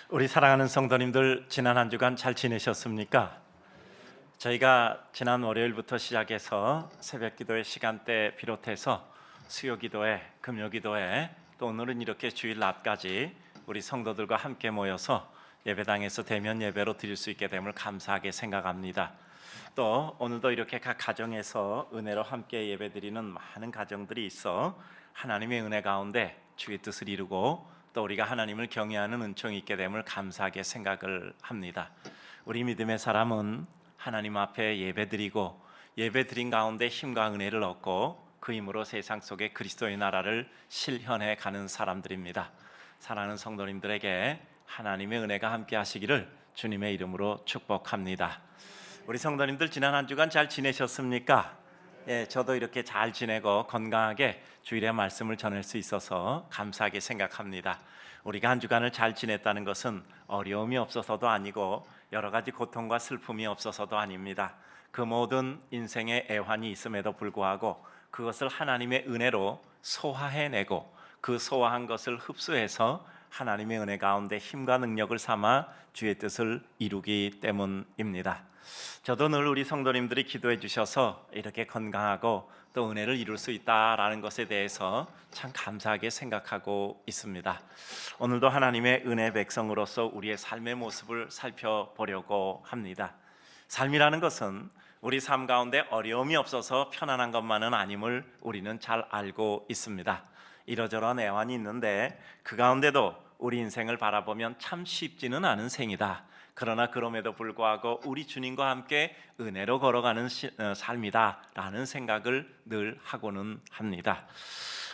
우리 사랑하는 성도님들, 지난 한 주간 잘 지내셨습니까? 저희가 지난 월요일부터 시작해서 새벽 기도의 시간대 비롯해서 수요 기도회, 금요 기도회, 또 오늘은 이렇게 주일 낮까지 우리 성도들과 함께 모여서 예배당에서 대면 예배로 드릴 수 있게 됨을 감사하게 생각합니다. 또 오늘도 이렇게 각 가정에서 은혜로 함께 예배드리는 많은 가정들이 있어 하나님의 은혜 가운데 주의 뜻을 이루고 또 우리가 하나님을 경외하는 은총이 있게 됨을 감사하게 생각을 합니다. 우리 믿음의 사람은 하나님 앞에 예배드리고 예배드린 가운데 힘과 은혜를 얻고 그 힘으로 세상 속에 그리스도의 나라를 실현해 가는 사람들입니다. 사랑하는 성도님들에게 하나님의 은혜가 함께 하시기를 주님의 이름으로 축복합니다. 우리 성도님들 지난 한 주간 잘 지내셨습니까? 저도 이렇게 잘 지내고 건강하게 주일의 말씀을 전할 수 있어서 감사하게 생각합니다. 우리가 한 주간을 잘 지냈다는 것은 어려움이 없어서도 아니고 여러 가지 고통과 슬픔이 없어서도 아닙니다. 그 모든 인생의 애환이 있음에도 불구하고 그것을 하나님의 은혜로 소화해내고 그 소화한 것을 흡수해서 하나님의 은혜 가운데 힘과 능력을 삼아 주의 뜻을 이루기 때문입니다. 저도 늘 우리 성도님들이 기도해 주셔서 이렇게 건강하고 또 은혜를 이룰 수 있다라는 것에 대해서 참 감사하게 생각하고 있습니다. 오늘도 하나님의 은혜 백성으로서 우리의 삶의 모습을 살펴보려고 합니다. 삶이라는 것은 우리 삶 가운데 어려움이 없어서 편안한 것만은 아님을 우리는 잘 알고 있습니다. 이러저러한 애환이 있는데 그 가운데도 우리 인생을 바라보면 참 쉽지는 않은 생이다. 그러나 그럼에도 불구하고 우리 주님과 함께 은혜로 걸어가는 삶이다 라는 생각을 늘 하고는 합니다.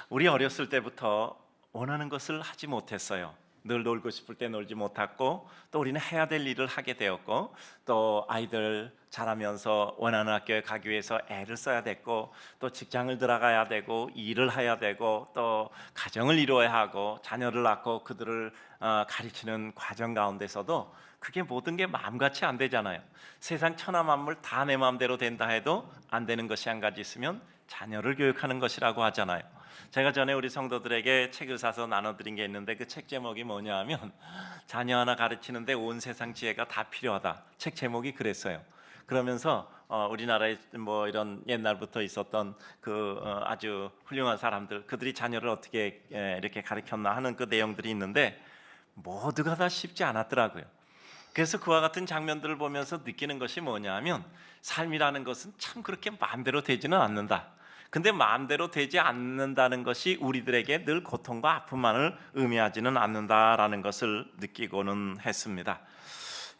우리 어렸을 때부터 원하는 것을 하지 못했어요. 늘 놀고 싶을 때 놀지 못했고 또 우리는 해야 될 일을 하게 되었고 또 아이들 자라면서 원하는 학교에 가기 위해서 애를 써야 됐고 또 직장을 들어가야 되고 일을 해야 되고 또 가정을 이루어야 하고 자녀를 낳고 그들을 가르치는 과정 가운데서도 그게 모든 게 마음같이 안 되잖아요. 세상 천하 만물 다 내 마음대로 된다 해도 안 되는 것이 한 가지 있으면 자녀를 교육하는 것이라고 하잖아요. 제가 전에 우리 성도들에게 책을 사서 나눠드린 게 있는데 그 책 제목이 뭐냐 하면 자녀 하나 가르치는데 온 세상 지혜가 다 필요하다. 책 제목이 그랬어요. 그러면서 우리나라에 뭐 이런 옛날부터 있었던 그 아주 훌륭한 사람들, 그들이 자녀를 어떻게 이렇게 가르쳤나 하는 그 내용들이 있는데 모두가 다 쉽지 않았더라고요. 그래서 그와 같은 장면들을 보면서 느끼는 것이 뭐냐 하면 삶이라는 것은 참 그렇게 마음대로 되지는 않는다. 근데 마음대로 되지 않는다는 것이 우리들에게 늘 고통과 아픔만을 의미하지는 않는다라는 것을 느끼고는 했습니다.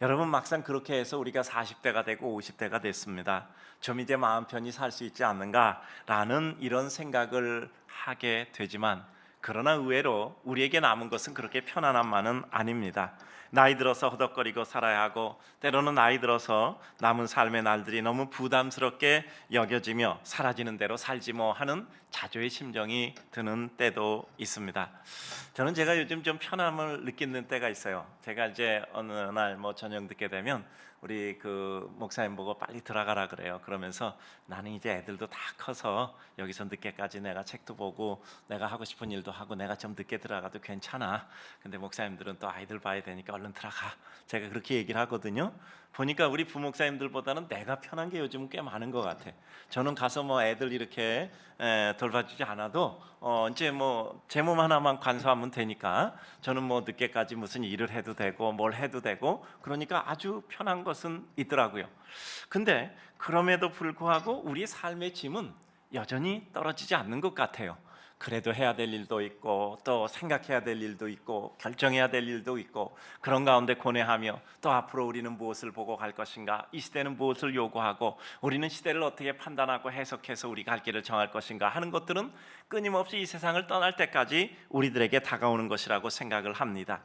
여러분, 막상 그렇게 해서 우리가 40대가 되고 50대가 됐습니다. 좀 이제 마음 편히 살 수 있지 않는가라는 이런 생각을 하게 되지만 그러나 의외로 우리에게 남은 것은 그렇게 편안함만은 아닙니다. 나이 들어서 허덕거리고 살아야 하고 때로는 나이 들어서 남은 삶의 날들이 너무 부담스럽게 여겨지며 사라지는 대로 살지 뭐 하는 자조의 심정이 드는 때도 있습니다. 저는 제가 요즘 좀 편함을 느끼는 때가 있어요. 제가 이제 어느 날 뭐 저녁 늦게 되면 우리 그 목사님 보고 빨리 들어가라 그래요. 그러면서 나는 이제 애들도 다 커서 여기서 늦게까지 내가 책도 보고 내가 하고 싶은 일도 하고 내가 좀 늦게 들어가도 괜찮아. 근데 목사님들은 또 아이들 봐야 되니까 얼른 들어가. 제가 그렇게 얘기를 하거든요. 보니까 우리 부목사님들보다는 내가 편한 게 요즘은 꽤 많은 것 같아. 저는 가서 뭐 애들 이렇게 돌봐주지 않아도 이제 뭐 제 몸 하나만 관수하면 되니까 저는 뭐 늦게까지 무슨 일을 해도 되고 뭘 해도 되고 그러니까 아주 편한 것은 있더라고요. 근데 그럼에도 불구하고 우리 삶의 짐은 여전히 떨어지지 않는 것 같아요. 그래도 해야 될 일도 있고 또 생각해야 될 일도 있고 결정해야 될 일도 있고 그런 가운데 고뇌하며 또 앞으로 우리는 무엇을 보고 갈 것인가, 이 시대는 무엇을 요구하고 우리는 시대를 어떻게 판단하고 해석해서 우리가 갈 길을 정할 것인가 하는 것들은 끊임없이 이 세상을 떠날 때까지 우리들에게 다가오는 것이라고 생각을 합니다.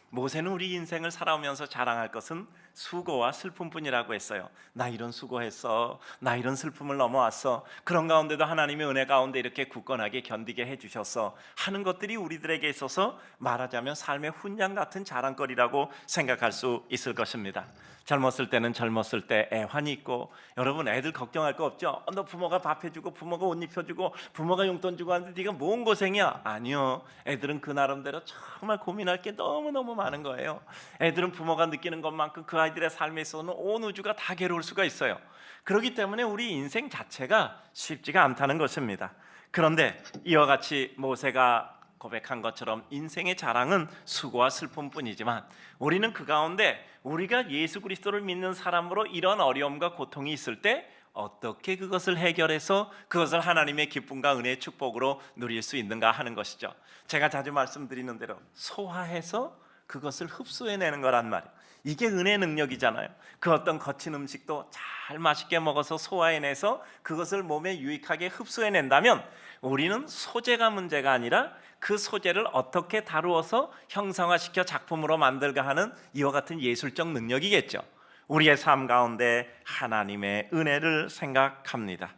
모세는 우리 인생을 살아오면서 자랑할 것은 수고와 슬픔뿐이라고 했어요. 나 이런 수고했어, 나 이런 슬픔을 넘어왔어, 그런 가운데도 하나님의 은혜 가운데 이렇게 굳건하게 견디게 해주셨어 하는 것들이 우리들에게 있어서 말하자면 삶의 훈장 같은 자랑거리라고 생각할 수 있을 것입니다. 젊었을 때는 젊었을 때 애환이 있고, 여러분 애들 걱정할 거 없죠? 너 부모가 밥 해주고 부모가 옷 입혀주고 부모가 용돈 주고 하는데 네가 뭔 고생이야? 아니요, 애들은 그 나름대로 정말 고민할 게 너무너무 많은 거예요. 애들은 부모가 느끼는 것만큼 그 아이들의 삶에 있어서는 온 우주가 다 괴로울 수가 있어요. 그렇기 때문에 우리 인생 자체가 쉽지가 않다는 것입니다. 그런데 이와 같이 모세가 고백한 것처럼 인생의 자랑은 수고와 슬픔뿐이지만, 우리는 그 가운데 우리가 예수 그리스도를 믿는 사람으로 이런 어려움과 고통이 있을 때 어떻게 그것을 해결해서 그것을 하나님의 기쁨과 은혜의 축복으로 누릴 수 있는가 하는 것이죠. 제가 자주 말씀드리는 대로 소화해서 그것을 흡수해내는 거란 말이에요. 이게 은혜의 능력이잖아요. 그 어떤 거친 음식도 잘 맛있게 먹어서 소화해내서 그것을 몸에 유익하게 흡수해낸다면, 우리는 소재가 문제가 아니라 그 소재를 어떻게 다루어서 형상화시켜 작품으로 만들까 하는 이와 같은 예술적 능력이겠죠. 우리의 삶 가운데 하나님의 은혜를 생각합니다.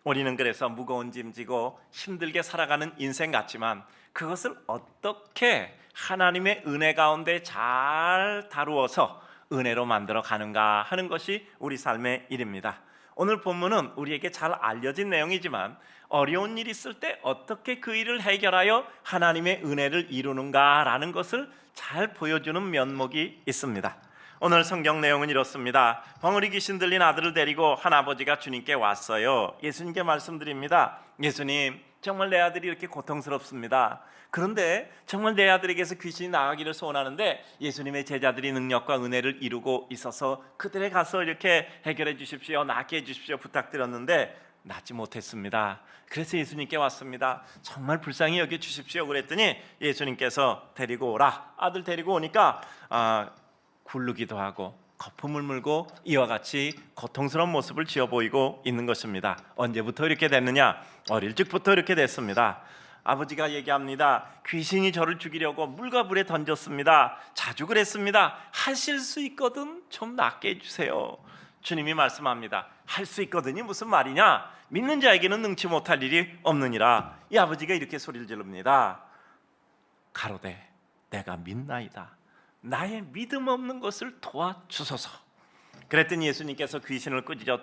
우리는 그래서 무거운 짐 지고 힘들게 살아가는 인생 같지만, 그것을 어떻게 하나님의 은혜 가운데 잘 다루어서 은혜로 만들어 가는가 하는 것이 우리 삶의 일입니다. 오늘 본문은 우리에게 잘 알려진 내용이지만, 어려운 일이 있을 때 어떻게 그 일을 해결하여 하나님의 은혜를 이루는가라는 것을 잘 보여주는 면목이 있습니다. 오늘 성경 내용은 이렇습니다. 벙어리 귀신 들린 아들을 데리고 한 아버지가 주님께 왔어요. 예수님께 말씀드립니다. 예수님, 정말 내 아들이 이렇게 고통스럽습니다. 그런데 정말 내 아들에게서 귀신이 나가기를 소원하는데, 예수님의 제자들이 능력과 은혜를 이루고 있어서 그들에 가서 이렇게 해결해 주십시오, 낫게 해 주십시오 부탁드렸는데 낫지 못했습니다. 그래서 예수님께 왔습니다. 정말 불쌍히 여겨 주십시오 그랬더니 예수님께서 데리고 오라. 아들 데리고 오니까 굴르기도 하고 거품을 물고 이와 같이 고통스러운 모습을 지어 보이고 있는 것입니다. 언제부터 이렇게 됐느냐? 어릴 적부터 이렇게 됐습니다. 아버지가 얘기합니다. 귀신이 저를 죽이려고 물과 불에 던졌습니다. 자주 그랬습니다. 하실 수 있거든 좀 낫게 해주세요. 주님이 말씀합니다. 할 수 있거든이 무슨 말이냐? 믿는 자에게는 능치 못할 일이 없느니라. 이 아버지가 이렇게 소리를 지릅니다. 가로되 내가 믿나이다. 나의 믿음 없는 것을 도와주소서. 그랬더니 예수님께서 귀신을 꾸짖어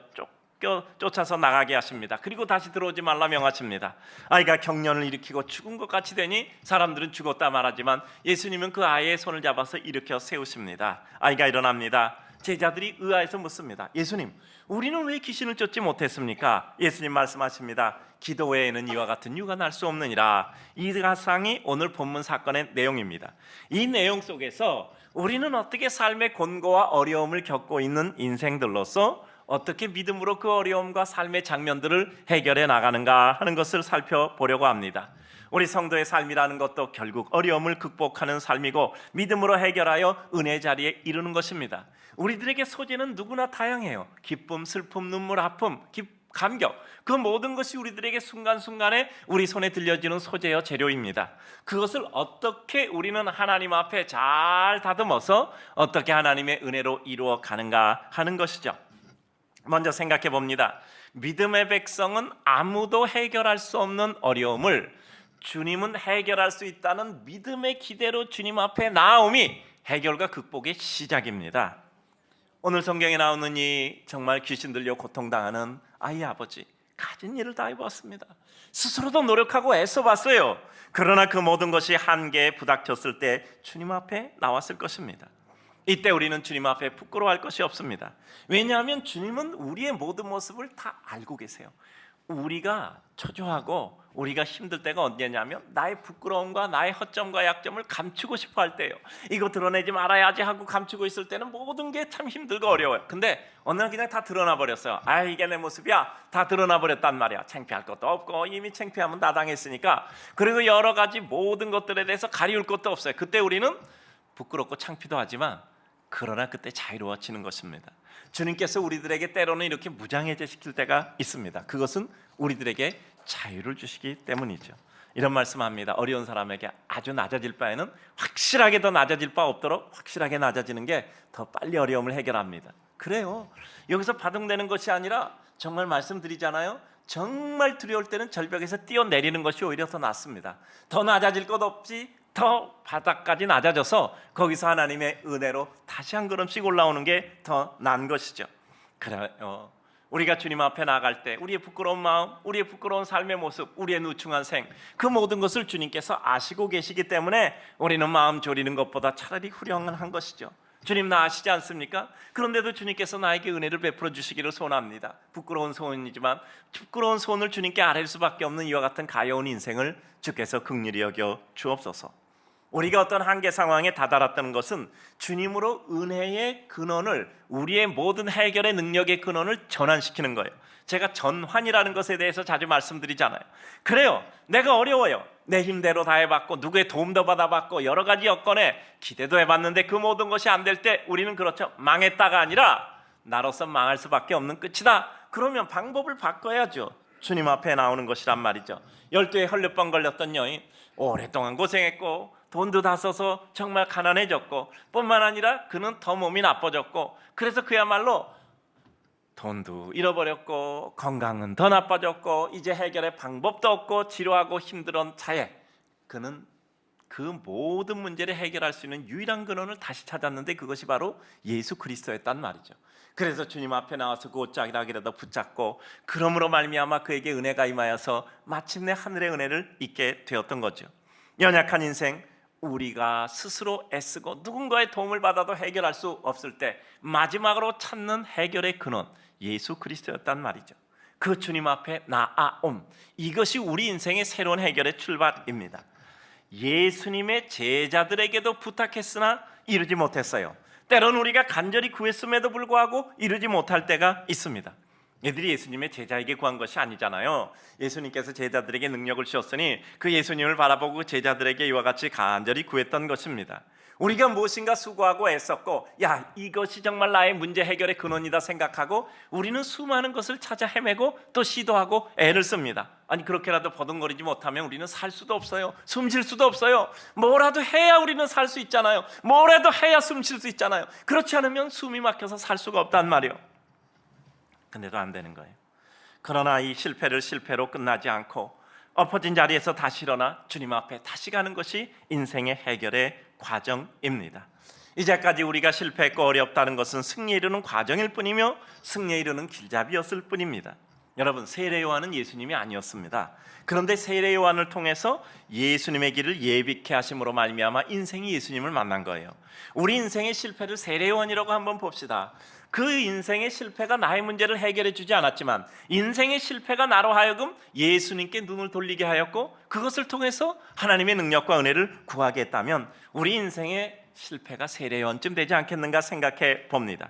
쫓아서 나가게 하십니다. 그리고 다시 들어오지 말라 명하십니다. 아이가 경련을 일으키고 죽은 것 같이 되니 사람들은 죽었다 말하지만, 예수님은 그 아이의 손을 잡아서 일으켜 세우십니다. 아이가 일어납니다. 제자들이 의아해서 묻습니다. 예수님, 우리는 왜 귀신을 쫓지 못했습니까? 예수님 말씀하십니다. 기도 외에는 이와 같은 유가 날 수 없느니라. 이 가상이 오늘 본문 사건의 내용입니다. 이 내용 속에서 우리는 어떻게 삶의 곤고와 어려움을 겪고 있는 인생들로서 어떻게 믿음으로 그 어려움과 삶의 장면들을 해결해 나가는가 하는 것을 살펴보려고 합니다. 우리 성도의 삶이라는 것도 결국 어려움을 극복하는 삶이고, 믿음으로 해결하여 은혜 자리에 이르는 것입니다. 우리들에게 소재는 누구나 다양해요. 기쁨, 슬픔, 눈물, 아픔, 감격, 그 모든 것이 우리들에게 순간순간에 우리 손에 들려지는 소재여 재료입니다. 그것을 어떻게 우리는 하나님 앞에 잘 다듬어서 어떻게 하나님의 은혜로 이루어 가는가 하는 것이죠. 먼저 생각해 봅니다. 믿음의 백성은 아무도 해결할 수 없는 어려움을 주님은 해결할 수 있다는 믿음의 기대로 주님 앞에 나아옴이 해결과 극복의 시작입니다. 오늘 성경에 나오는 이 정말 귀신 들려 고통당하는 아이 아버지, 가진 일을 다 해봤습니다. 스스로도 노력하고 애써봤어요. 그러나 그 모든 것이 한계에 부닥쳤을 때 주님 앞에 나왔을 것입니다. 이때 우리는 주님 앞에 부끄러워할 것이 없습니다. 왜냐하면 주님은 우리의 모든 모습을 다 알고 계세요. 우리가 초조하고 우리가 힘들 때가 언제냐면, 나의 부끄러움과 나의 허점과 약점을 감추고 싶어 할 때예요. 이거 드러내지 말아야지 하고 감추고 있을 때는 모든 게 참 힘들고 어려워요. 근데 어느 날 그냥 다 드러나 버렸어요. 아, 이게 내 모습이야. 다 드러나 버렸단 말이야. 창피할 것도 없고 이미 창피하면 다 당했으니까. 그리고 여러 가지 모든 것들에 대해서 가리울 것도 없어요. 그때 우리는 부끄럽고 창피도 하지만, 그러나 그때 자유로워지는 것입니다. 주님께서 우리들에게 때로는 이렇게 무장해제시킬 때가 있습니다. 그것은 우리들에게 자유를 주시기 때문이죠. 이런 말씀합니다. 어려운 사람에게 아주 낮아질 바에는 확실하게 더 낮아질 바 없도록 확실하게 낮아지는 게 더 빨리 어려움을 해결합니다. 그래요. 여기서 바둥대는 것이 아니라, 정말 말씀드리잖아요. 정말 두려울 때는 절벽에서 뛰어내리는 것이 오히려 더 낫습니다. 더 낮아질 것 없지 더 바닥까지 낮아져서 거기서 하나님의 은혜로 다시 한 걸음씩 올라오는 게 더 나은 것이죠. 그래요. 우리가 주님 앞에 나갈 때 우리의 부끄러운 마음, 우리의 부끄러운 삶의 모습, 우리의 누추한 생, 그 모든 것을 주님께서 아시고 계시기 때문에 우리는 마음 졸이는 것보다 차라리 훌륭한 것이죠. 주님 나 아시지 않습니까? 그런데도 주님께서 나에게 은혜를 베풀어 주시기를 소원합니다. 부끄러운 소원이지만 부끄러운 소원을 주님께 아뢰 수밖에 없는 이와 같은 가여운 인생을 주께서 긍휼히 여겨 주옵소서. 우리가 어떤 한계 상황에 다다랐다는 것은 주님으로 은혜의 근원을, 우리의 모든 해결의 능력의 근원을 전환시키는 거예요. 제가 전환이라는 것에 대해서 자주 말씀드리잖아요. 그래요, 내가 어려워요. 내 힘대로 다 해봤고 누구의 도움도 받아봤고 여러 가지 여건에 기대도 해봤는데 그 모든 것이 안 될 때 우리는 그렇죠, 망했다가 아니라 나로서 망할 수밖에 없는 끝이다. 그러면 방법을 바꿔야죠. 주님 앞에 나오는 것이란 말이죠. 12에 헐레번 걸렸던 여인, 오랫동안 고생했고 돈도 다 써서 정말 가난해졌고 뿐만 아니라 그는 더 몸이 나빠졌고 그래서 그야말로 돈도 잃어버렸고 건강은 더 나빠졌고 이제 해결의 방법도 없고 지루하고 힘들은 차에 그는 그 모든 문제를 해결할 수 있는 유일한 근원을 다시 찾았는데 그것이 바로 예수 그리스도였단 말이죠. 그래서 주님 앞에 나와서 그 옷자락이라도 붙잡고 그러므로 말미암아 그에게 은혜가 임하여서 마침내 하늘의 은혜를 잊게 되었던 거죠. 연약한 인생, 우리가 스스로 애쓰고 누군가의 도움을 받아도 해결할 수 없을 때 마지막으로 찾는 해결의 근원, 예수 그리스도였단 말이죠. 그 주님 앞에 나아옴, 이것이 우리 인생의 새로운 해결의 출발입니다. 예수님의 제자들에게도 부탁했으나 이루지 못했어요. 때로는 우리가 간절히 구했음에도 불구하고 이루지 못할 때가 있습니다. 얘들이 예수님의 제자에게 구한 것이 아니잖아요. 예수님께서 제자들에게 능력을 주셨으니 그 예수님을 바라보고 제자들에게 이와 같이 간절히 구했던 것입니다. 우리가 무엇인가 수고하고 애썼고 야, 이것이 정말 나의 문제 해결의 근원이다 생각하고 우리는 수많은 것을 찾아 헤매고 또 시도하고 애를 씁니다. 아니 그렇게라도 버둥거리지 못하면 우리는 살 수도 없어요. 숨 쉴 수도 없어요. 뭐라도 해야 우리는 살 수 있잖아요. 뭐라도 해야 숨 쉴 수 있잖아요. 그렇지 않으면 숨이 막혀서 살 수가 없단 말이에요. 근데도 안 되는 거예요. 그러나 이 실패를 실패로 끝나지 않고 엎어진 자리에서 다시 일어나 주님 앞에 다시 가는 것이 인생의 해결의 과정입니다. 이제까지 우리가 실패했고 어렵다는 것은 승리에 이르는 과정일 뿐이며 승리에 이르는 길잡이였을 뿐입니다. 여러분, 세례 요한은 예수님이 아니었습니다. 그런데 세례 요한을 통해서 예수님의 길을 예비케 하심으로 말미암아 인생이 예수님을 만난 거예요. 우리 인생의 실패를 세례 요한이라고 한번 봅시다. 그 인생의 실패가 나의 문제를 해결해 주지 않았지만 인생의 실패가 나로 하여금 예수님께 눈을 돌리게 하였고 그것을 통해서 하나님의 능력과 은혜를 구하게 했다면 우리 인생의 실패가 세례 요한쯤 되지 않겠는가 생각해 봅니다.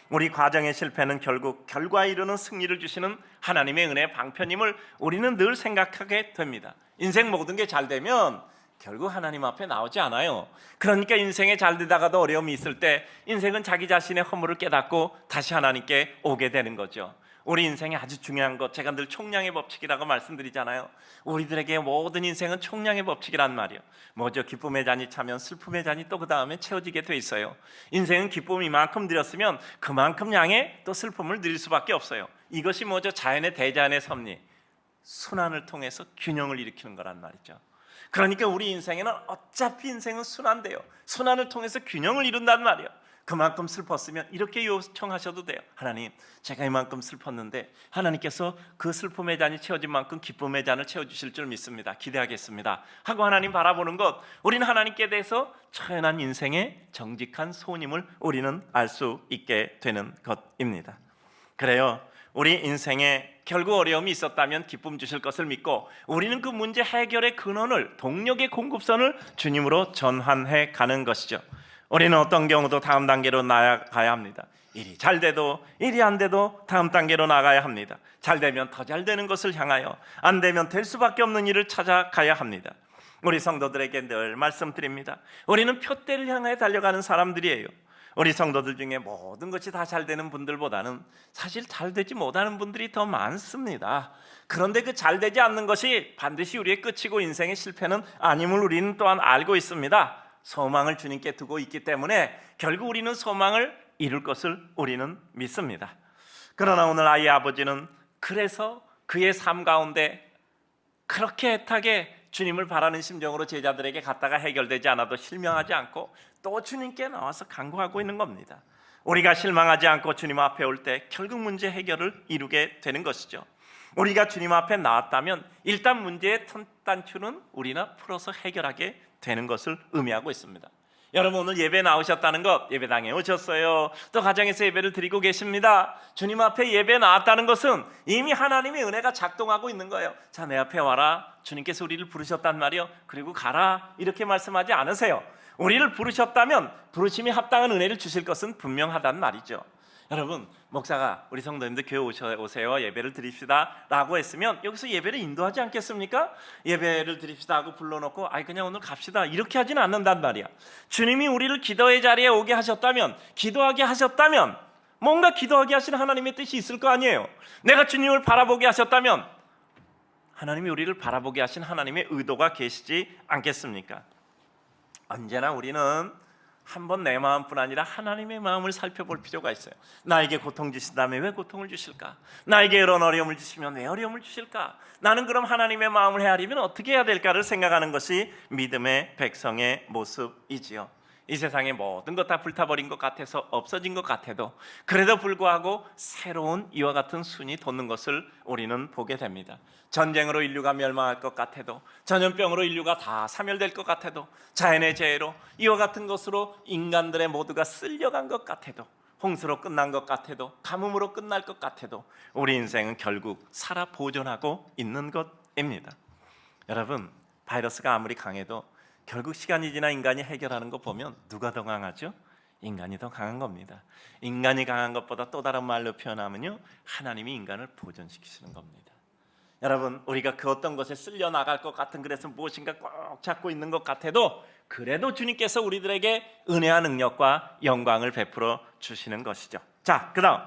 우리 과정의 실패는 결국 결과에 이르는 승리를 주시는 하나님의 은혜의 방편임을 우리는 늘 생각하게 됩니다. 인생 모든 게 잘 되면 결국 하나님 앞에 나오지 않아요. 그러니까 인생에 잘 되다가도 어려움이 있을 때 인생은 자기 자신의 허물을 깨닫고 다시 하나님께 오게 되는 거죠. 우리 인생에 아주 중요한 것, 제가 늘 총량의 법칙이라고 말씀드리잖아요. 우리들에게 모든 인생은 총량의 법칙이란 말이에요. 뭐죠? 기쁨의 잔이 차면 슬픔의 잔이 또 그 다음에 채워지게 돼 있어요. 인생은 기쁨을 이만큼 드렸으면 그만큼 양의 또 슬픔을 드릴 수밖에 없어요. 이것이 뭐죠? 자연의 대자연의 섭리, 순환을 통해서 균형을 일으키는 거란 말이죠. 그러니까 우리 인생에는 어차피 인생은 순환돼요. 순환을 통해서 균형을 이룬단 말이에요. 그만큼 슬펐으면 이렇게 요청하셔도 돼요. 하나님, 제가 이만큼 슬펐는데 하나님께서 그 슬픔의 잔이 채워진 만큼 기쁨의 잔을 채워주실 줄 믿습니다. 기대하겠습니다 하고 하나님 바라보는 것, 우리는 하나님께 대해서 처연한 인생의 정직한 소원임을 우리는 알 수 있게 되는 것입니다. 그래요, 우리 인생에 결국 어려움이 있었다면 기쁨 주실 것을 믿고 우리는 그 문제 해결의 근원을, 동력의 공급선을 주님으로 전환해 가는 것이죠. 우리는 어떤 경우도 다음 단계로 나아가야 합니다. 일이 잘 돼도 일이 안 돼도 다음 단계로 나가야 합니다. 잘 되면 더 잘 되는 것을 향하여, 안 되면 될 수밖에 없는 일을 찾아가야 합니다. 우리 성도들에게 늘 말씀드립니다. 우리는 표대를 향해 달려가는 사람들이에요. 우리 성도들 중에 모든 것이 다 잘 되는 분들보다는 사실 잘 되지 못하는 분들이 더 많습니다. 그런데 그 잘 되지 않는 것이 반드시 우리의 끝이고 인생의 실패는 아님을 우리는 또한 알고 있습니다. 소망을 주님께 두고 있기 때문에 결국 우리는 소망을 이룰 것을 우리는 믿습니다. 그러나 오늘 아이의 아버지는 그래서 그의 삶 가운데 그렇게 애타게 주님을 바라는 심정으로 제자들에게 갔다가 해결되지 않아도 실망하지 않고 또 주님께 나와서 간구하고 있는 겁니다. 우리가 실망하지 않고 주님 앞에 올 때 결국 문제 해결을 이루게 되는 것이죠. 우리가 주님 앞에 나왔다면 일단 문제의 단추는 우리나 풀어서 해결하게 되는 것을 의미하고 있습니다. 여러분, 오늘 예배 나오셨다는 것, 예배당에 오셨어요. 또 가정에서 예배를 드리고 계십니다. 주님 앞에 예배 나왔다는 것은 이미 하나님의 은혜가 작동하고 있는 거예요. 자, 내 앞에 와라. 주님께서 우리를 부르셨단 말이요. 그리고 가라. 이렇게 말씀하지 않으세요. 우리를 부르셨다면 부르심이 합당한 은혜를 주실 것은 분명하단 말이죠. 여러분, 목사가 우리 성도님들 교회 오세요, 예배를 드립시다 라고 했으면 여기서 예배를 인도하지 않겠습니까? 예배를 드립시다 하고 불러놓고 그냥 오늘 갑시다 이렇게 하지는 않는단 말이야. 주님이 우리를 기도의 자리에 오게 하셨다면, 기도하게 하셨다면 뭔가 기도하게 하시는 하나님의 뜻이 있을 거 아니에요. 내가 주님을 바라보게 하셨다면 하나님이 우리를 바라보게 하신 하나님의 의도가 계시지 않겠습니까? 언제나 우리는 한번 내 마음뿐 아니라 하나님의 마음을 살펴볼 필요가 있어요. 나에게 고통 주신다면 왜 고통을 주실까? 나에게 이런 어려움을 주시면 왜 어려움을 주실까? 나는 그럼 하나님의 마음을 헤아리면 어떻게 해야 될까를 생각하는 것이 믿음의 백성의 모습이지요. 이 세상의 모든 것 다 불타버린 것 같아서 없어진 것 같아도 그래도 불구하고 새로운 이와 같은 순이 돋는 것을 우리는 보게 됩니다. 전쟁으로 인류가 멸망할 것 같아도, 전염병으로 인류가 다 사멸될 것 같아도, 자연의 재해로 이와 같은 것으로 인간들의 모두가 쓸려간 것 같아도, 홍수로 끝난 것 같아도, 가뭄으로 끝날 것 같아도 우리 인생은 결국 살아 보존하고 있는 것입니다. 여러분, 바이러스가 아무리 강해도 결국 시간이 지나 인간이 해결하는 거 보면 누가 더 강하죠? 인간이 더 강한 겁니다. 인간이 강한 것보다 또 다른 말로 표현하면요, 하나님이 인간을 보존시키시는 겁니다. 여러분, 우리가 그 어떤 것에 쓸려 나갈 것 같은, 그래서 무엇인가 꽉 잡고 있는 것 같아도 그래도 주님께서 우리들에게 은혜와 능력과 영광을 베풀어 주시는 것이죠. 자, 그다음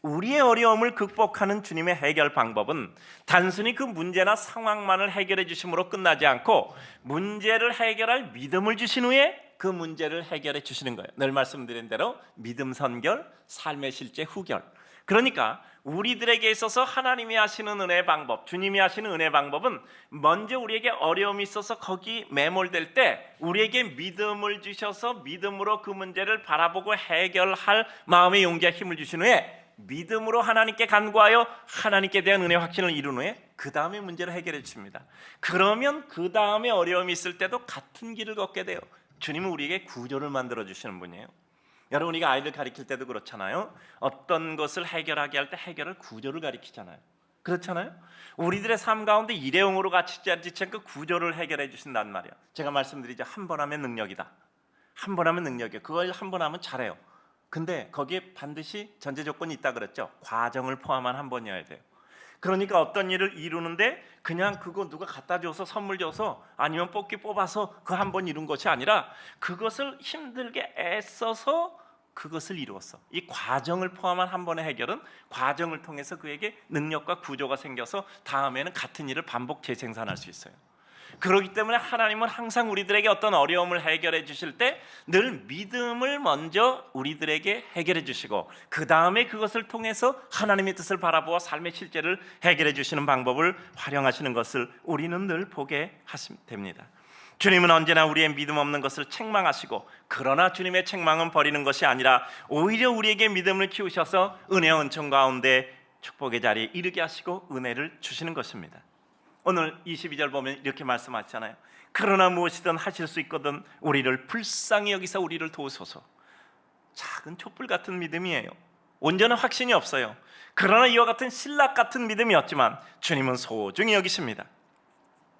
우리의 어려움을 극복하는 주님의 해결 방법은 단순히 그 문제나 상황만을 해결해 주심으로 끝나지 않고 문제를 해결할 믿음을 주신 후에 그 문제를 해결해 주시는 거예요. 늘 말씀드린 대로 믿음 선결, 삶의 실제 후결. 그러니까 우리들에게 있어서 하나님이 하시는 은혜의 방법, 주님이 하시는 은혜의 방법은 먼저 우리에게 어려움이 있어서 거기 매몰될 때 우리에게 믿음을 주셔서 믿음으로 그 문제를 바라보고 해결할 마음의 용기와 힘을 주신 후에 믿음으로 하나님께 간구하여 하나님께 대한 은혜 확신을 이룬 후에 그 다음에 문제를 해결해 주십니다. 그러면 그 다음에 어려움이 있을 때도 같은 길을 걷게 돼요. 주님은 우리에게 구조를 만들어 주시는 분이에요. 여러분, 우리가 아이들 가르칠 때도 그렇잖아요. 어떤 것을 해결하게 할 때 해결할 구조를 가르치잖아요. 그렇잖아요. 우리들의 삶 가운데 일회용으로 같이 짜지지 않고 구조를 해결해 주신단 말이에요. 제가 말씀드리죠. 한 번 하면 능력이다. 한 번 하면 능력이에요. 그걸 한 번 하면 잘해요. 근데 거기에 반드시 전제 조건이 있다 그랬죠. 과정을 포함한 한 번이어야 돼요. 그러니까 어떤 일을 이루는데 그냥 그거 누가 갖다 줘서 선물 줘서 아니면 뽑기 뽑아서 그 한 번 이룬 것이 아니라 그것을 힘들게 애써서 그것을 이루었어. 이 과정을 포함한 한 번의 해결은 과정을 통해서 그에게 능력과 구조가 생겨서 다음에는 같은 일을 반복 재생산할 수 있어요. 그렇기 때문에 하나님은 항상 우리들에게 어떤 어려움을 해결해 주실 때 늘 믿음을 먼저 우리들에게 해결해 주시고 그 다음에 그것을 통해서 하나님의 뜻을 바라보아 삶의 실제를 해결해 주시는 방법을 활용하시는 것을 우리는 늘 보게 됩니다. 주님은 언제나 우리의 믿음 없는 것을 책망하시고, 그러나 주님의 책망은 버리는 것이 아니라 오히려 우리에게 믿음을 키우셔서 은혜와 은총 가운데 축복의 자리에 이르게 하시고 은혜를 주시는 것입니다. 오늘 22절 보면 이렇게 말씀하시잖아요. 그러나 무엇이든 하실 수 있거든 우리를 불쌍히 여기사 우리를 도우소서. 작은 촛불 같은 믿음이에요. 온전한 확신이 없어요. 그러나 이와 같은 신락 같은 믿음이었지만 주님은 소중히 여기십니다.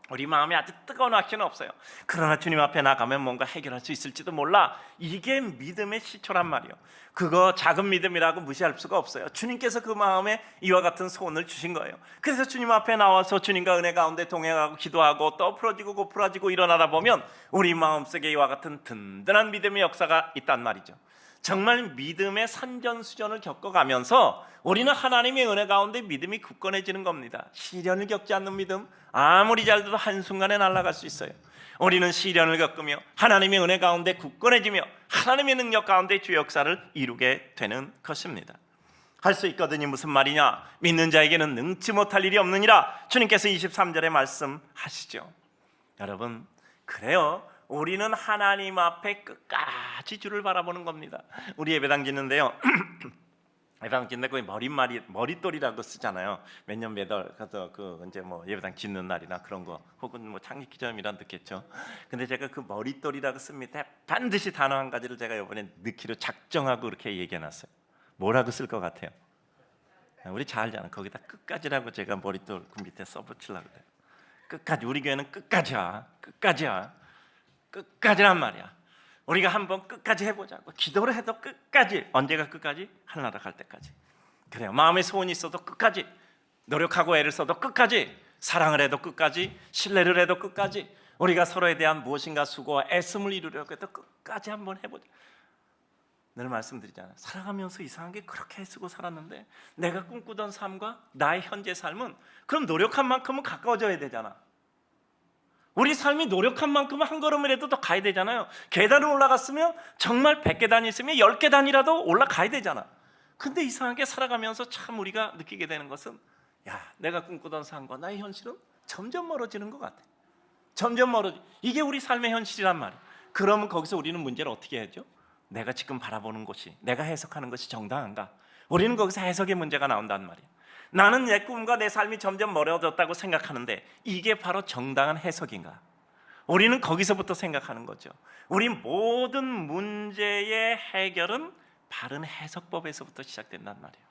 우리 마음에 아주 뜨거운 확신은 없어요. 그러나 주님 앞에 나가면 뭔가 해결할 수 있을지도 몰라. 이게 믿음의 시초란 말이에요. 그거 작은 믿음이라고 무시할 수가 없어요. 주님께서 그 마음에 이와 같은 소원을 주신 거예요. 그래서 주님 앞에 나와서 주님과 은혜 가운데 동행하고 기도하고 또 풀어지고 고풀어지고 일어나다 보면 우리 마음속에 이와 같은 든든한 믿음의 역사가 있단 말이죠. 정말 믿음의 산전수전을 겪어가면서 우리는 하나님의 은혜 가운데 믿음이 굳건해지는 겁니다. 시련을 겪지 않는 믿음, 아무리 잘 돼도 한순간에 날아갈 수 있어요. 우리는 시련을 겪으며 하나님의 은혜 가운데 굳건해지며 하나님의 능력 가운데 주의 역사를 이루게 되는 것입니다. 할 수 있거든이 무슨 말이냐? 믿는 자에게는 능치 못할 일이 없느니라 주님께서 23절에 말씀하시죠. 여러분, 그래요. 우리는 하나님 앞에 끝까지 주를 바라보는 겁니다. 우리 예배당 짓는데요. 예배당 짓는데 거기 머릿돌이라고 쓰잖아요. 몇년 몇월 가서 그 이제 뭐 예배당 짓는 날이나 그런 거, 혹은 뭐 창립 기념이란 듣겠죠. 근데 제가 그 머릿돌이라고 씁니다. 반드시 단어 한 가지를 제가 이번에 넣기로 작정하고 그렇게 얘기해놨어요. 뭐라고 쓸 것 같아요? 우리 잘 알잖아. 거기다 끝까지라고 제가 머릿돌 그 밑에 써붙이려고 그래요. 끝까지. 우리 교회는 끝까지야. 끝까지야. 끝까지란 말이야. 우리가 한번 끝까지 해보자고. 기도를 해도 끝까지. 언제가 끝까지? 하늘나라 갈 때까지. 그래요. 마음에 소원이 있어도 끝까지. 노력하고 애를 써도 끝까지. 사랑을 해도 끝까지. 신뢰를 해도 끝까지. 우리가 서로에 대한 무엇인가 수고와 애씀을 이루려고 해도 끝까지 한번 해보자. 늘 말씀드리잖아요. 살아가면서 이상한 게 그렇게 애쓰고 살았는데 내가 꿈꾸던 삶과 나의 현재 삶은, 그럼 노력한 만큼은 가까워져야 되잖아. 우리 삶이 노력한 만큼은 한 걸음이라도 더 가야 되잖아요. 계단을 올라갔으면 정말 100계단이 있으면 10계단이라도 올라가야 되잖아. 근데 이상하게 살아가면서 참 우리가 느끼게 되는 것은, 야, 내가 꿈꾸던 삶과 나의 현실은 점점 멀어지는 것 같아. 점점 멀어지. 이게 우리 삶의 현실이란 말이야. 그러면 거기서 우리는 문제를 어떻게 해야죠? 내가 지금 바라보는 것이, 내가 해석하는 것이 정당한가? 우리는 거기서 해석의 문제가 나온단 말이야. 나는 내 꿈과 내 삶이 점점 멀어졌다고 생각하는데 이게 바로 정당한 해석인가? 우리는 거기서부터 생각하는 거죠. 우리 모든 문제의 해결은 바른 해석법에서부터 시작된단 말이에요.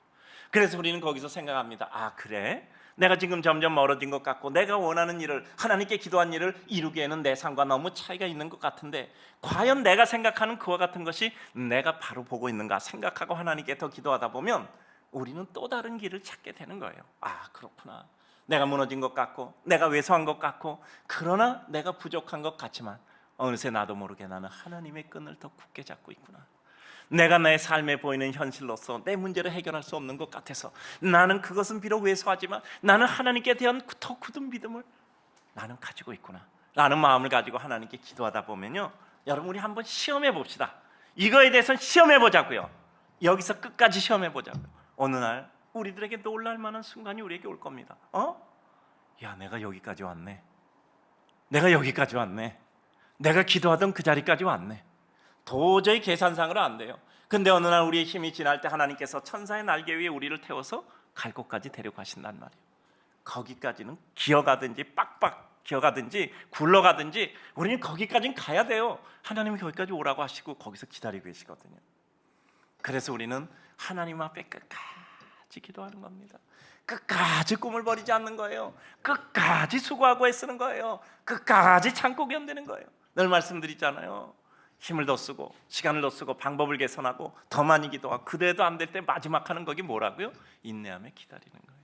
그래서 우리는 거기서 생각합니다. 아, 그래? 내가 지금 점점 멀어진 것 같고 내가 원하는 일을, 하나님께 기도한 일을 이루기에는 내 삶과 너무 차이가 있는 것 같은데 과연 내가 생각하는 그와 같은 것이 내가 바로 보고 있는가 생각하고 하나님께 더 기도하다 보면 우리는 또 다른 길을 찾게 되는 거예요. 아, 그렇구나. 내가 무너진 것 같고 내가 왜소한 것 같고 그러나 내가 부족한 것 같지만 어느새 나도 모르게 나는 하나님의 끈을 더 굳게 잡고 있구나. 내가 내 삶에 보이는 현실로서 내 문제를 해결할 수 없는 것 같아서 나는 그것은 비록 왜소하지만 나는 하나님께 대한 더 굳은 믿음을 나는 가지고 있구나 라는 마음을 가지고 하나님께 기도하다 보면요, 여러분, 우리 한번 시험해 봅시다. 이거에 대해서는 시험해 보자고요. 여기서 끝까지 시험해 보자고요. 어느 날 우리들에게 놀랄 만한 순간이 우리에게 올 겁니다. 야, 내가 여기까지 왔네. 내가 여기까지 왔네. 내가 기도하던 그 자리까지 왔네. 도저히 계산상으로 안 돼요. 근데 어느 날 우리의 힘이 지날 때 하나님께서 천사의 날개 위에 우리를 태워서 갈 곳까지 데려가신단 말이에요. 거기까지는 기어가든지 빡빡 기어가든지 굴러가든지 우리는 거기까지는 가야 돼요. 하나님이 거기까지 오라고 하시고 거기서 기다리고 계시거든요. 그래서 우리는 하나님 앞에 끝까지 기도하는 겁니다. 끝까지 꿈을 버리지 않는 거예요. 끝까지 수고하고 애쓰는 거예요. 끝까지 참고 견디는 거예요. 늘 말씀드리잖아요. 힘을 더 쓰고 시간을 더 쓰고 방법을 개선하고 더 많이 기도하고 그래도 안 될 때 마지막 하는 거기 뭐라고요? 인내하며 기다리는 거예요.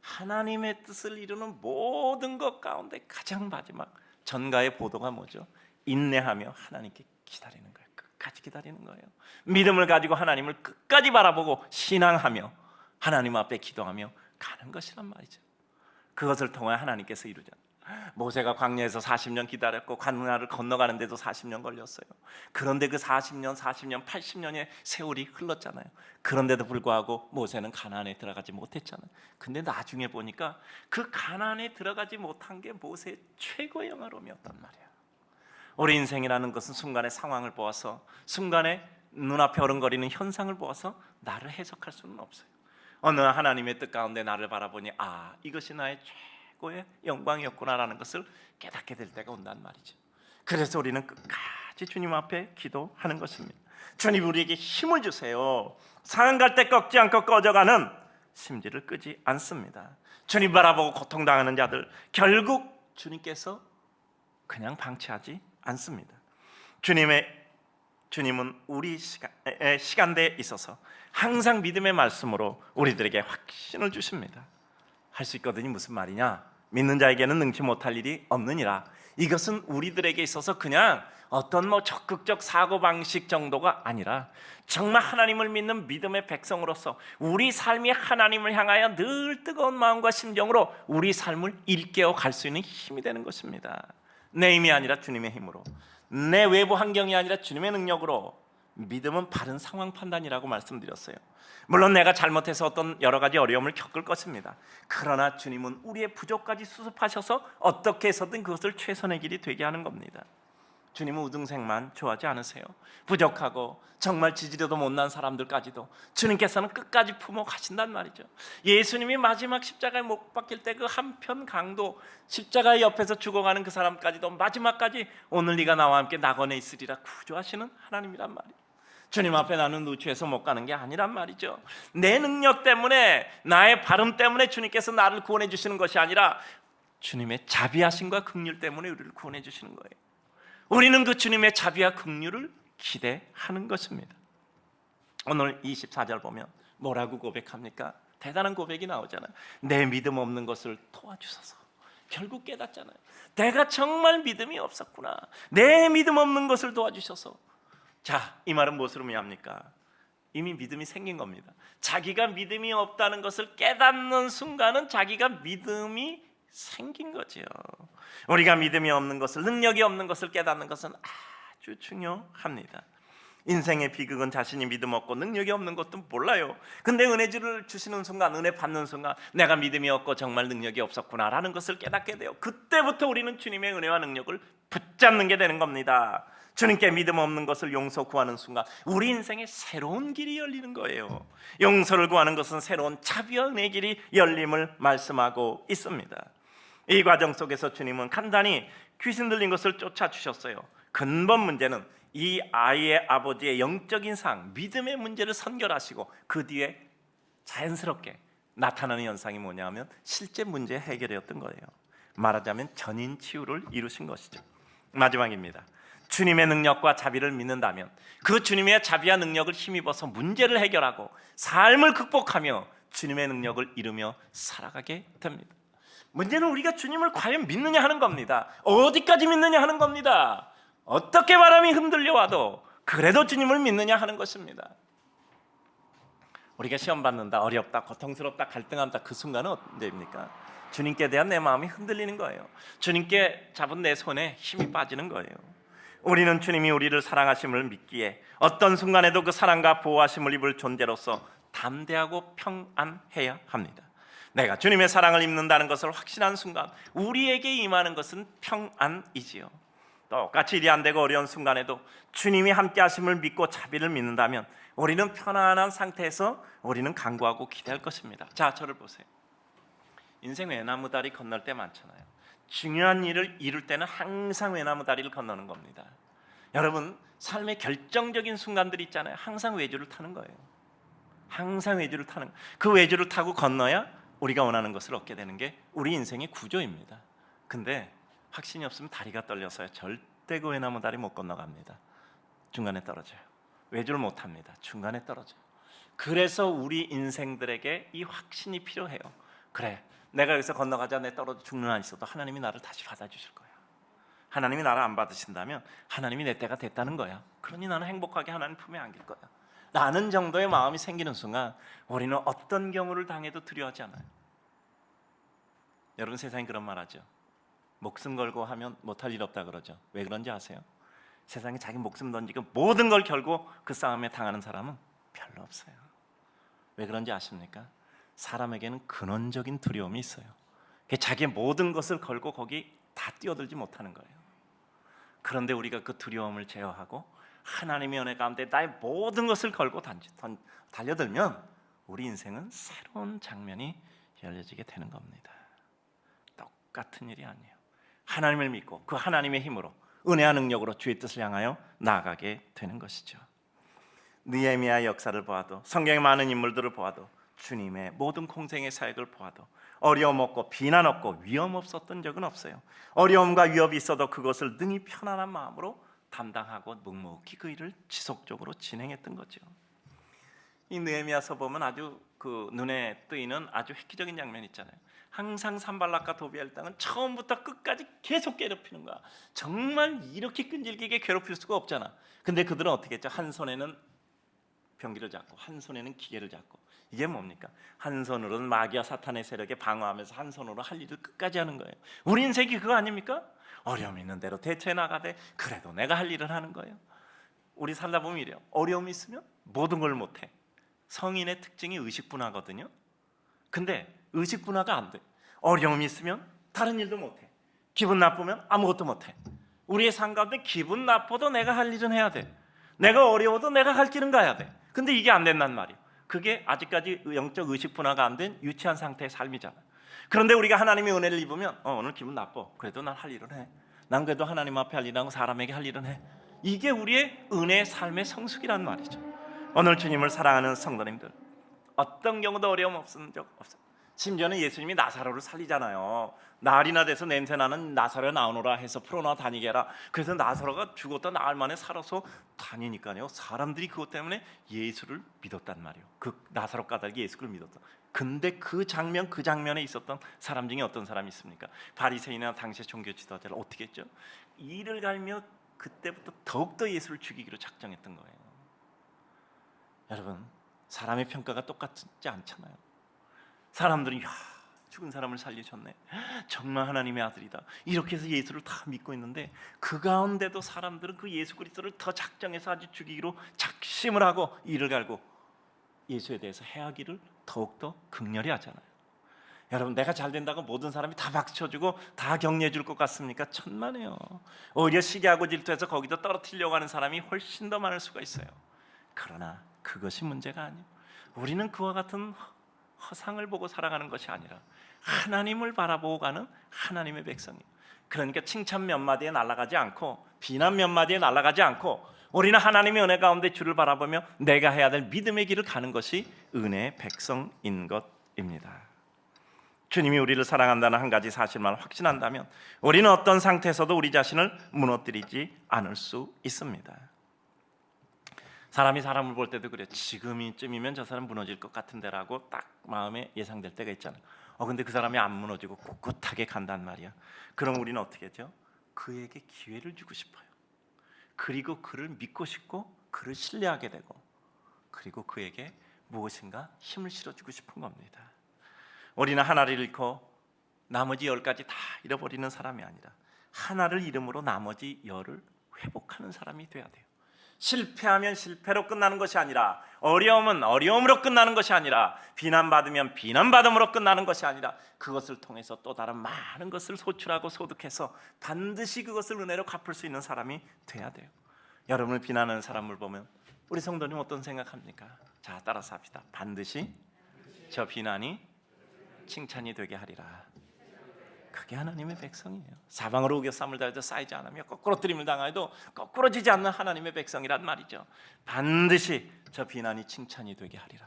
하나님의 뜻을 이루는 모든 것 가운데 가장 마지막 전가의 보도가 뭐죠? 인내하며 하나님께 기다리는 거예요. 끝까지 기다리는 거예요. 믿음을 가지고 하나님을 끝까지 바라보고 신앙하며 하나님 앞에 기도하며 가는 것이란 말이죠. 그것을 통해 하나님께서 이루잖아요. 모세가 광야에서 40년 기다렸고 광야를 건너가는데도 40년 걸렸어요. 그런데 그 40년, 80년의 세월이 흘렀잖아요. 그런데도 불구하고 모세는 가나안에 들어가지 못했잖아요. 근데 나중에 보니까 그 가나안에 들어가지 못한 게 모세의 최고의 영화로움이었단 말이에요. 우리 인생이라는 것은 순간의 상황을 보아서, 순간에 눈앞에 어른거리는 현상을 보아서 나를 해석할 수는 없어요. 어느 하나님의 뜻 가운데 나를 바라보니 아, 이것이 나의 최고의 영광이었구나라는 것을 깨닫게 될 때가 온단 말이죠. 그래서 우리는 끝까지 주님 앞에 기도하는 것입니다. 주님, 우리에게 힘을 주세요. 상한 갈 때 꺾지 않고 꺼져가는 심지를 끄지 않습니다. 주님 바라보고 고통당하는 자들, 결국 주님께서 그냥 방치하지 않습니다. 주님은 우리 시간대에 있어서 항상 믿음의 말씀으로 우리들에게 확신을 주십니다. 할 수 있거든요. 무슨 말이냐? 믿는 자에게는 능치 못할 일이 없느니라. 이것은 우리들에게 있어서 그냥 어떤 적극적 사고방식 정도가 아니라 정말 하나님을 믿는 믿음의 백성으로서 우리 삶이 하나님을 향하여 늘 뜨거운 마음과 심정으로 우리 삶을 일깨워 갈 수 있는 힘이 되는 것입니다. 내 힘이 아니라 주님의 힘으로, 내 외부 환경이 아니라 주님의 능력으로 믿음은 바른 상황 판단이라고 말씀드렸어요. 물론 내가 잘못해서 어떤 여러 가지 어려움을 겪을 것입니다. 그러나 주님은 우리의 부족까지 수습하셔서 어떻게 해서든 그것을 최선의 길이 되게 하는 겁니다. 주님은 우등생만 좋아하지 않으세요. 부족하고 정말 지지려도 못난 사람들까지도 주님께서는 끝까지 품어 가신단 말이죠. 예수님이 마지막 십자가에 못 박힐 때 그 한편 강도, 십자가 옆에서 죽어가는 그 사람까지도 마지막까지 오늘 네가 나와 함께 낙원에 있으리라 구조하시는 하나님이란 말이에요. 주님 앞에 나는 누추해서 못 가는 게 아니란 말이죠. 내 능력 때문에, 나의 발음 때문에 주님께서 나를 구원해 주시는 것이 아니라 주님의 자비하심과 긍휼 때문에 우리를 구원해 주시는 거예요. 우리는 그 주님의 자비와 긍휼을 기대하는 것입니다. 오늘 24절 보면 뭐라고 고백합니까? 대단한 고백이 나오잖아요. 내 믿음 없는 것을 도와주소서. 결국 깨닫잖아요. 내가 정말 믿음이 없었구나. 내 믿음 없는 것을 도와주셔서. 자, 이 말은 무엇을 의미합니까? 이미 믿음이 생긴 겁니다. 자기가 믿음이 없다는 것을 깨닫는 순간은 자기가 믿음이 생긴 거지요. 우리가 믿음이 없는 것을, 능력이 없는 것을 깨닫는 것은 아주 중요합니다. 인생의 비극은 자신이 믿음 없고 능력이 없는 것도 몰라요. 근데 은혜를 주시는 순간, 은혜 받는 순간 내가 믿음이 없고 정말 능력이 없었구나라는 것을 깨닫게 돼요. 그때부터 우리는 주님의 은혜와 능력을 붙잡는 게 되는 겁니다. 주님께 믿음 없는 것을 용서 구하는 순간 우리 인생에 새로운 길이 열리는 거예요. 용서를 구하는 것은 새로운 자비와 은혜의 길이 열림을 말씀하고 있습니다. 이 과정 속에서 주님은 간단히 귀신 들린 것을 쫓아주셨어요. 근본 문제는 이 아이의 아버지의 영적인 상, 믿음의 문제를 선결하시고 그 뒤에 자연스럽게 나타나는 현상이 뭐냐면 실제 문제 해결이었던 거예요. 말하자면 전인 치유를 이루신 것이죠. 마지막입니다. 주님의 능력과 자비를 믿는다면 그 주님의 자비와 능력을 힘입어서 문제를 해결하고 삶을 극복하며 주님의 능력을 이루며 살아가게 됩니다. 문제는 우리가 주님을 과연 믿느냐 하는 겁니다. 어디까지 믿느냐 하는 겁니다. 어떻게 바람이 흔들려 와도 그래도 주님을 믿느냐 하는 것입니다. 우리가 시험 받는다, 어렵다, 고통스럽다, 갈등한다, 그 순간은 언제입니까? 주님께 대한 내 마음이 흔들리는 거예요. 주님께 잡은 내 손에 힘이 빠지는 거예요. 우리는 주님이 우리를 사랑하심을 믿기에 어떤 순간에도 그 사랑과 보호하심을 입을 존재로서 담대하고 평안해야 합니다. 내가 주님의 사랑을 입는다는 것을 확신한 순간 우리에게 임하는 것은 평안이지요. 똑같이 일이 안 되고 어려운 순간에도 주님이 함께 하심을 믿고 자비를 믿는다면 우리는 편안한 상태에서 우리는 간구하고 기대할 것입니다. 자, 저를 보세요. 인생 외나무 다리 건널 때 많잖아요. 중요한 일을 이룰 때는 항상 외나무 다리를 건너는 겁니다. 여러분, 삶의 결정적인 순간들이 있잖아요. 항상 외주를 타는 거예요. 항상 외주를 타는 거예요. 그 외주를 타고 건너야 우리가 원하는 것을 얻게 되는 게 우리 인생의 구조입니다. 근데 확신이 없으면 다리가 떨려서요. 절대 그 외나무 다리 못 건너갑니다. 중간에 떨어져요. 외주를 못 합니다. 중간에 떨어져요. 그래서 우리 인생들에게 이 확신이 필요해요. 그래, 내가 여기서 건너가자, 내 떨어져 죽는 한 있어도 하나님이 나를 다시 받아주실 거야. 하나님이 나를 안 받으신다면 하나님이 내 때가 됐다는 거야. 그러니 나는 행복하게 하나님 품에 안길 거야 라는 정도의 마음이 생기는 순간 우리는 어떤 경우를 당해도 두려워하지 않아요. 여러분, 세상이 그런 말 하죠. 목숨 걸고 하면 못할 일 없다 그러죠. 왜 그런지 아세요? 세상에 자기 목숨 던지고 모든 걸 걸고 그 싸움에 당하는 사람은 별로 없어요. 왜 그런지 아십니까? 사람에게는 근원적인 두려움이 있어요. 자기의 모든 것을 걸고 거기 다 뛰어들지 못하는 거예요. 그런데 우리가 그 두려움을 제어하고 하나님의 은혜 가운데 나의 모든 것을 걸고 달려들면 우리 인생은 새로운 장면이 열려지게 되는 겁니다. 똑같은 일이 아니에요. 하나님을 믿고 그 하나님의 힘으로 은혜와 능력으로 주의 뜻을 향하여 나아가게 되는 것이죠. 느헤미야의 역사를 보아도, 성경의 많은 인물들을 보아도, 주님의 모든 공생의 사역을 보아도 어려움 없고 비난 없고 위험 없었던 적은 없어요. 어려움과 위협이 있어도 그것을 능히 편안한 마음으로 담당하고 묵묵히 그 일을 지속적으로 진행했던 거죠. 이 느헤미야서 보면 아주 그 눈에 뜨이는 아주 획기적인 장면이 있잖아요. 항상 산발락과 도비아 일당은 처음부터 끝까지 계속 괴롭히는 거야. 정말 이렇게 끈질기게 괴롭힐 수가 없잖아. 근데 그들은 어떻게 했죠? 한 손에는 병기를 잡고 한 손에는 기계를 잡고. 이게 뭡니까? 한 손으로는 마귀와 사탄의 세력에 방어하면서 한 손으로 할 일을 끝까지 하는 거예요. 우리 인생이 그거 아닙니까? 어려움 있는 대로 대처해 나가되 그래도 내가 할 일을 하는 거예요. 우리 살다 보면 이래요. 어려움이 있으면 모든 걸 못해. 성인의 특징이 의식분화거든요. 근데 의식분화가 안 돼. 어려움이 있으면 다른 일도 못해. 기분 나쁘면 아무것도 못해. 우리의 삶 가운데 기분 나빠도 내가 할 일은 해야 돼. 내가 어려워도 내가 갈 길은 가야 돼. 근데 이게 안 된단 말이에요. 그게 아직까지 영적 의식분화가 안 된 유치한 상태의 삶이잖아. 그런데 우리가 하나님의 은혜를 입으면 오늘 기분 나빠. 그래도 난 할 일은 해. 난 그래도 하나님 앞에 할 일하고 사람에게 할 일은 해. 이게 우리의 은혜의 삶의 성숙이란 말이죠. 오늘 주님을 사랑하는 성도님들, 어떤 경우도 어려움 없은 적 없어요. 심지어는 예수님이 나사로를 살리잖아요. 날이나 돼서 냄새나는 나사로에 나오노라 해서 풀어놔 다니게 해라. 그래서 나사로가 죽었다 나흘 만에 살아서 다니니까요, 사람들이 그것 때문에 예수를 믿었단 말이에요. 그 나사로 까닭에 예수를 믿었다. 근데 그 장면에 있었던 사람 중에 어떤 사람이 있습니까? 바리새인이나 당시의 종교 지도자를 어떻게 했죠? 이를 갈며 그때부터 더욱더 예수를 죽이기로 작정했던 거예요. 여러분, 사람의 평가가 똑같지 않잖아요. 사람들은 죽은 사람을 살리셨네, 정말 하나님의 아들이다, 이렇게 해서 예수를 다 믿고 있는데, 그 가운데도 사람들은 그 예수 그리스도를 더 작정해서 아주 죽이기로 작심을 하고 이를 갈고 예수에 대해서 해하기를 더욱더 극렬히 하잖아요. 여러분, 내가 잘 된다고 모든 사람이 다 박수 쳐주고 다 격려해 줄 것 같습니까? 천만에요. 오히려 시기하고 질투해서 거기다 떨어뜨리려고 하는 사람이 훨씬 더 많을 수가 있어요. 그러나 그것이 문제가 아니에요. 우리는 그와 같은 허상을 보고 살아가는 것이 아니라 하나님을 바라보고 가는 하나님의 백성이에요. 그러니까 칭찬 몇 마디에 날아가지 않고 비난 몇 마디에 날아가지 않고 우리는 하나님의 은혜 가운데 주를 바라보며 내가 해야 될 믿음의 길을 가는 것이 은혜의 백성인 것입니다. 주님이 우리를 사랑한다는 한 가지 사실만 확신한다면 우리는 어떤 상태에서도 우리 자신을 무너뜨리지 않을 수 있습니다. 사람이 사람을 볼 때도 그래요. 지금쯤이면 저 사람 무너질 것 같은데라고 딱 마음에 예상될 때가 있잖아요. 근데 그 사람이 안 무너지고 꿋꿋하게 간단 말이야. 그럼 우리는 어떻게 하죠? 그에게 기회를 주고 싶어요. 그리고 그를 믿고 싶고 그를 신뢰하게 되고, 그리고 그에게 무엇인가 힘을 실어주고 싶은 겁니다. 우리는 하나를 잃고 나머지 10가지 다 잃어버리는 사람이 아니라 하나를 잃음으로 나머지 10을 회복하는 사람이 돼야 돼요. 실패하면 실패로 끝나는 것이 아니라, 어려움은 어려움으로 끝나는 것이 아니라, 비난받으면 비난받음으로 끝나는 것이 아니라, 그것을 통해서 또 다른 많은 것을 소출하고 소득해서 반드시 그것을 은혜로 갚을 수 있는 사람이 돼야 돼요. 여러분을 비난하는 사람을 보면 우리 성도님 어떤 생각합니까? 자, 따라서 합시다. 반드시 저 비난이 칭찬이 되게 하리라. 그게 하나님의 백성이에요. 사방으로 우겨쌈을 당해도 쌓이지 않으며 거꾸로 들임을 당해도 거꾸로 지지 않는 하나님의 백성이란 말이죠. 반드시 저 비난이 칭찬이 되게 하리라.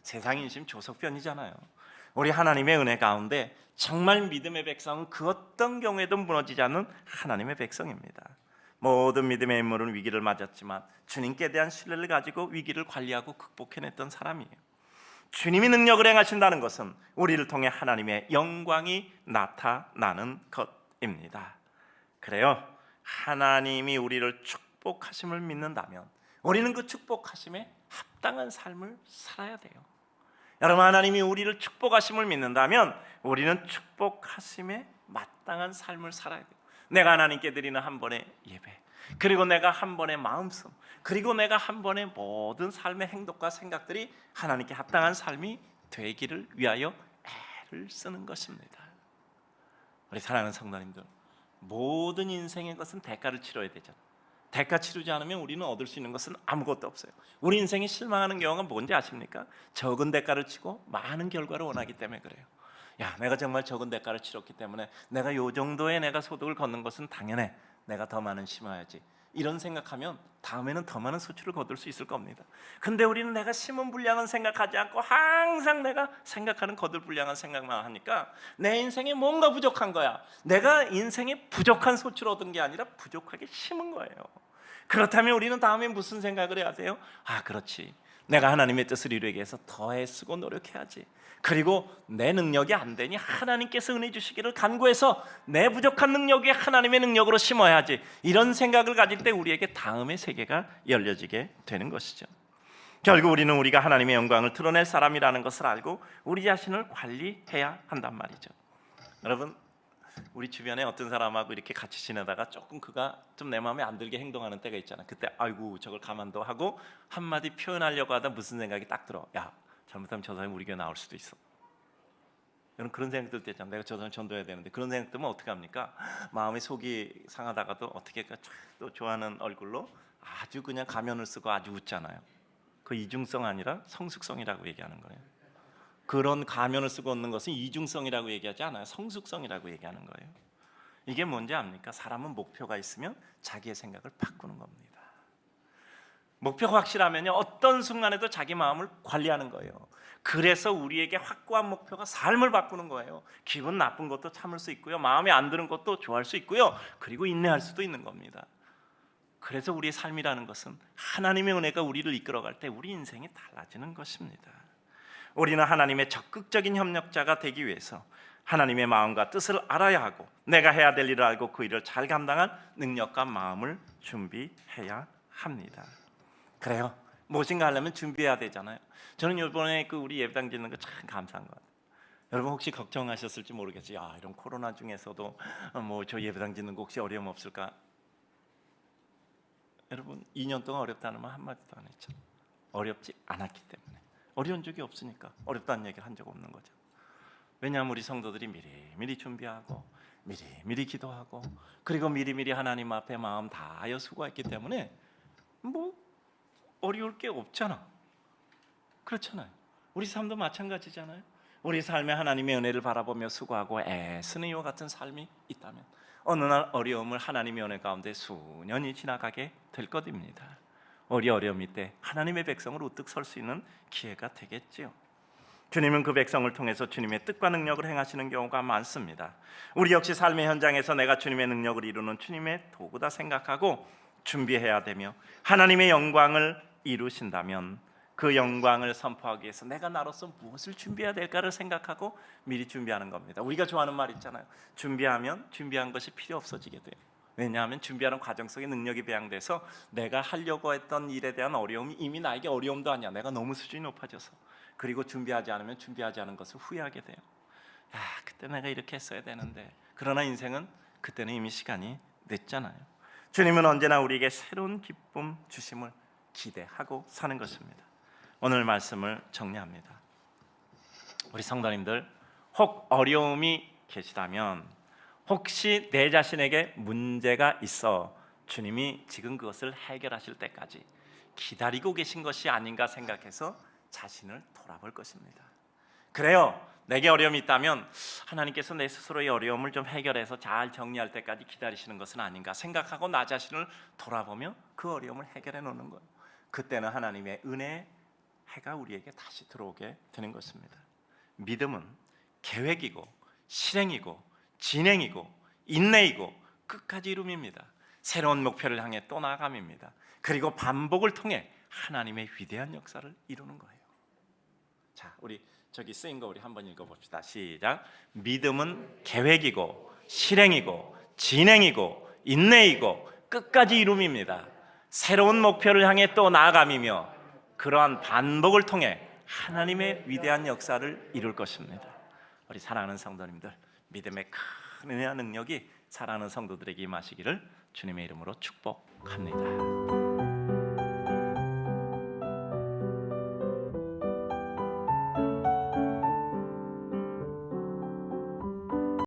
세상 인심 조석변이잖아요. 우리 하나님의 은혜 가운데 정말 믿음의 백성은 그 어떤 경우에도 무너지지 않는 하나님의 백성입니다. 모든 믿음의 인물은 위기를 맞았지만 주님께 대한 신뢰를 가지고 위기를 관리하고 극복해냈던 사람이에요. 주님이 능력을 행하신다는 것은 우리를 통해 하나님의 영광이 나타나는 것입니다. 그래요, 하나님이 우리를 축복하심을 믿는다면 우리는 그 축복하심에 합당한 삶을 살아야 돼요. 여러분, 하나님이 우리를 축복하심을 믿는다면 우리는 축복하심에 마땅한 삶을 살아야 돼요. 내가 하나님께 드리는 한 번의 예배, 그리고 내가 한 번의 마음씀, 그리고 내가 한 번의 모든 삶의 행동과 생각들이 하나님께 합당한 삶이 되기를 위하여 애를 쓰는 것입니다. 우리 사랑하는 성도님들, 모든 인생의 것은 대가를 치러야 되잖아요. 대가 치르지 않으면 우리는 얻을 수 있는 것은 아무것도 없어요. 우리 인생이 실망하는 경우가 뭔지 아십니까? 적은 대가를 치고 많은 결과를 원하기 때문에 그래요. 야, 내가 정말 적은 대가를 치렀기 때문에 내가 요 정도의 내가 소득을 걷는 것은 당연해, 내가 더 많은 심어야지, 이런 생각하면 다음에는 더 많은 수출을 거둘 수 있을 겁니다. 근데 우리는 내가 심은 분량은 생각하지 않고 항상 내가 생각하는 거둘 분량은 생각만 하니까 내 인생에 뭔가 부족한 거야. 내가 인생에 부족한 소출을 얻은 게 아니라 부족하게 심은 거예요. 그렇다면 우리는 다음에 무슨 생각을 해야 돼요? 그렇지, 내가 하나님의 뜻을 이루기 위해서 더 애쓰고 노력해야지. 그리고 내 능력이 안 되니 하나님께서 은혜 주시기를 간구해서 내 부족한 능력 위에 하나님의 능력으로 심어야지. 이런 생각을 가질 때 우리에게 다음의 세계가 열려지게 되는 것이죠. 결국 우리는 우리가 하나님의 영광을 드러낼 사람이라는 것을 알고 우리 자신을 관리해야 한단 말이죠. 여러분, 우리 주변에 어떤 사람하고 이렇게 같이 지내다가 조금 그가 좀 내 마음에 안 들게 행동하는 때가 있잖아. 그때 아이고 저걸 가만둬 하고 한마디 표현하려고 하다 무슨 생각이 딱 들어. 야, 잘못하면 저 사람이 우리 교회 나올 수도 있어. 여러분 그런 생각 들 때 있잖아. 내가 저 사람 전도해야 되는데 그런 생각 들면 어떻게 합니까? 마음이 속이 상하다가도 어떻게 또 좋아하는 얼굴로 아주 그냥 가면을 쓰고 아주 웃잖아요. 그 이중성 아니라 성숙성이라고 얘기하는 거예요. 그런 가면을 쓰고 웃는 것은 이중성이라고 얘기하지 않아요. 성숙성이라고 얘기하는 거예요. 이게 뭔지 압니까? 사람은 목표가 있으면 자기의 생각을 바꾸는 겁니다. 목표가 확실하면요 어떤 순간에도 자기 마음을 관리하는 거예요. 그래서 우리에게 확고한 목표가 삶을 바꾸는 거예요. 기분 나쁜 것도 참을 수 있고요, 마음에 안 드는 것도 좋아할 수 있고요, 그리고 인내할 수도 있는 겁니다. 그래서 우리의 삶이라는 것은 하나님의 은혜가 우리를 이끌어갈 때 우리 인생이 달라지는 것입니다. 우리는 하나님의 적극적인 협력자가 되기 위해서 하나님의 마음과 뜻을 알아야 하고 내가 해야 될 일을 알고 그 일을 잘 감당할 능력과 마음을 준비해야 합니다. 그래요. 무엇인가 하려면 준비해야 되잖아요. 저는 이번에 우리 예배당 짓는 거 참 감사한 것 같아요. 여러분 혹시 걱정하셨을지 모르겠어요. 야, 이런 코로나 중에서도 저 예배당 짓는 거 혹시 어려움 없을까? 여러분 2년 동안 어렵다는 말 한마디도 안 했죠. 어렵지 않았기 때문에. 어려운 적이 없으니까 어렵다는 얘기를 한 적 없는 거죠. 왜냐하면 우리 성도들이 미리미리 준비하고 미리미리 기도하고 그리고 미리미리 하나님 앞에 마음 다하여 수고했기 때문에 어려울 게 없잖아. 그렇잖아요. 우리 삶도 마찬가지잖아요. 우리 삶에 하나님의 은혜를 바라보며 수고하고 애쓰는 이와 같은 삶이 있다면 어느 날 어려움을 하나님의 은혜 가운데 수년이 지나가게 될 것입니다. 우리 어려움이 때 하나님의 백성을 우뚝 설 수 있는 기회가 되겠지요. 주님은 그 백성을 통해서 주님의 뜻과 능력을 행하시는 경우가 많습니다. 우리 역시 삶의 현장에서 내가 주님의 능력을 이루는 주님의 도구다 생각하고 준비해야 되며 하나님의 영광을 이루신다면 그 영광을 선포하기 위해서 내가 나로서 무엇을 준비해야 될까를 생각하고 미리 준비하는 겁니다. 우리가 좋아하는 말 있잖아요. 준비하면 준비한 것이 필요 없어지게 돼요. 왜냐하면 준비하는 과정 속에 능력이 배양돼서 내가 하려고 했던 일에 대한 어려움이 이미 나에게 어려움도 아니야. 내가 너무 수준이 높아져서. 그리고 준비하지 않으면 준비하지 않은 것을 후회하게 돼요. 그때 내가 이렇게 했어야 되는데. 그러나 인생은 그때는 이미 시간이 늦잖아요. 주님은 언제나 우리에게 새로운 기쁨 주심을 기대하고 사는 것입니다. 오늘 말씀을 정리합니다. 우리 성도님들, 혹 어려움이 계시다면 혹시 내 자신에게 문제가 있어 주님이 지금 그것을 해결하실 때까지 기다리고 계신 것이 아닌가 생각해서 자신을 돌아볼 것입니다. 그래요. 내게 어려움이 있다면 하나님께서 내 스스로의 어려움을 좀 해결해서 잘 정리할 때까지 기다리시는 것은 아닌가 생각하고 나 자신을 돌아보며 그 어려움을 해결해 놓는 거예요. 그때는 하나님의 은혜의 해가 우리에게 다시 들어오게 되는 것입니다. 믿음은 계획이고 실행이고 진행이고 인내이고 끝까지 이룸입니다. 새로운 목표를 향해 또 나아감입니다. 그리고 반복을 통해 하나님의 위대한 역사를 이루는 거예요. 자, 우리 저기 쓰인 거 우리 한번 읽어봅시다. 시작. 믿음은 계획이고 실행이고 진행이고 인내이고 끝까지 이룸입니다. 새로운 목표를 향해 또 나아감이며 그러한 반복을 통해 하나님의 위대한 역사를 이룰 것입니다. 우리 사랑하는 성도님들, 믿음의 큰 은혜와 능력이 사랑하는 성도들에게 임하시기를 주님의 이름으로 축복합니다.